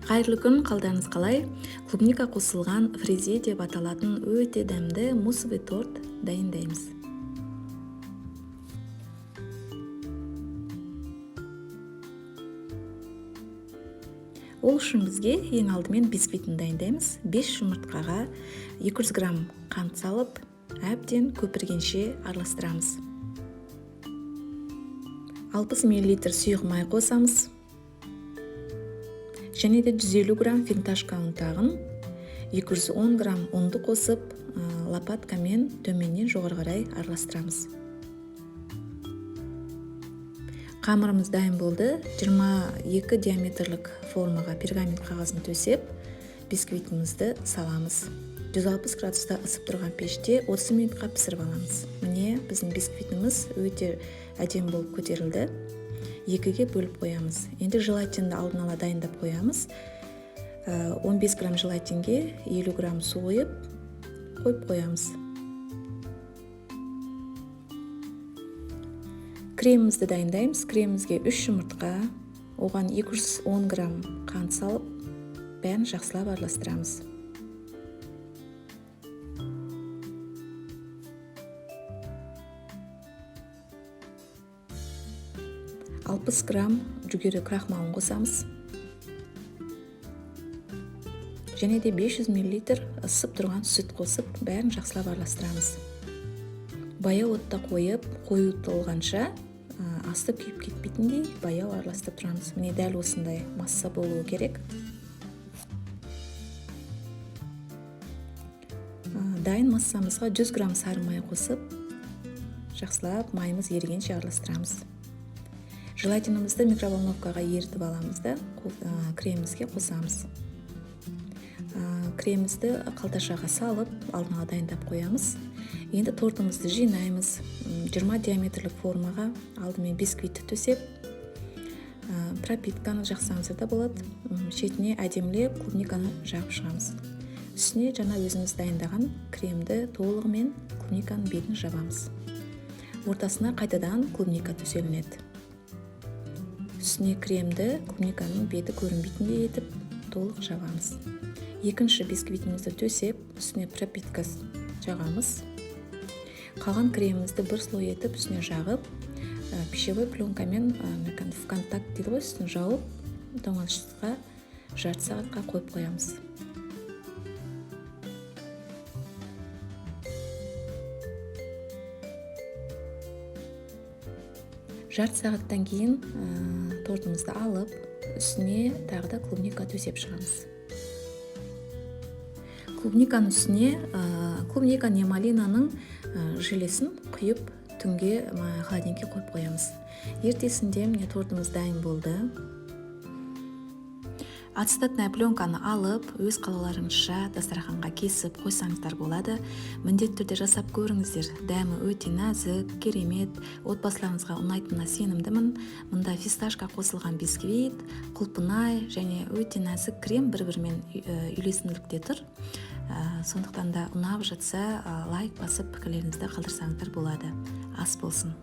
Қайырлы күн, қалдарыңыз қалай? Клубника қосылған фрезе деп аталатын өте дәмді муссовый торт дайындаймыз. Ол үшін бізге ең алдымен бисквитін дайындаймыз. 5 жұмыртқаға 200 грамм қант салып, әбден көпіргенше араластырамыз. 60 мл сұйық май қосамыз. Және де 150 грамм финташка ұнтағын 210 грамм ұнды қосып, лопаткамен төменнен жоғары қарай араластырамыз. Қамырымыз дайын болды. 22 диаметрлік формаға пергамент қағазын төсеп, бисквитімізді саламыз. 160 градуста ысып тұрған пеште 30 минутқа пісіріп аламыз. Міне біздің бисквитіміз өте әдемі болып көтерілді. Екіге бөліп қоямыз. Енді желатинді алдын ала дайындап қоямыз. 15 грамм желатинге 50 грамм су қойып қоямыз. Кремімізді дайындаймыз. Кремімізге 3 жұмыртқа, оған 210 грамм қант салып, бәрін жақсылап араластырамыз. Алпыс грамм жүгері крахмалын қосамыз. Және де 500 мл ысып тұрған сүт қосып, бәрін жақсылап араластырамыз. Баяу отта қойып, қою толғанша, асты күйіп кетпейтіндей баяу араластырып тұрамыз. Міне дәл осындай масса болуы керек. Дайын массамызға 100 грамм сары май қосып, жақсылап майымыз ерігенше араластырамыз. Желатинімізді микроволновкаға ерітіп аламыз да, кремімізге қосамыз. Кремімізді қалташаға салып, алдын ала дайындап қоямыз. Енді тортымызды жинаймыз. 20 диаметрлік формаға алдымен бисквитті төсеп, пропитканы жақсаңыздар да болады. Шетіне әдемілеп клубниканы жағып шығамыз. Үстіне жаңа өзіміз дайындаған кремді толығымен клубниканың бетін жабамыз. Ортасына қайтадан клубника төселінеді. Үстіне кремді клубниканың беті көрінбейтіндей етіп толық жабамыз. Екінші бисквитімізді төсеп, үстіне пропитка жағамыз. Қалған кремімізді бір слой етіп үстіне жағып, пищевой пленкамен в контакт дейді ғой, үстіне жауып, тоңазытқышқа жарты сағатқа қойып қоямыз. Жарты сағаттан кейін тортымызды алып, үстіне тағы да клубника төсеп шығамыз. Клубниканың үстіне клубника не малинаның желесін құйып, түнге холодильникке қойып қоямыз. Ертесінде міне тортымыз дайын болды. Ацетатная пленканы алып, өз қалауларыңызша дастарханға кесіп қойсаңыздар болады. Міндетті түрде жасап көріңіздер. Дәмі өте нәзік, керемет, отбасыларыңызға ұнайтынына сенімдімін. Мұнда фисташка қосылған бисквит, құлпынай және өте нәзік крем бір-бірімен үйлесімділікте тұр. Сондықтан да ұнап жатса, лайк басып пікірлеріңізді қалдырсаңыздар болады. Ас болсын.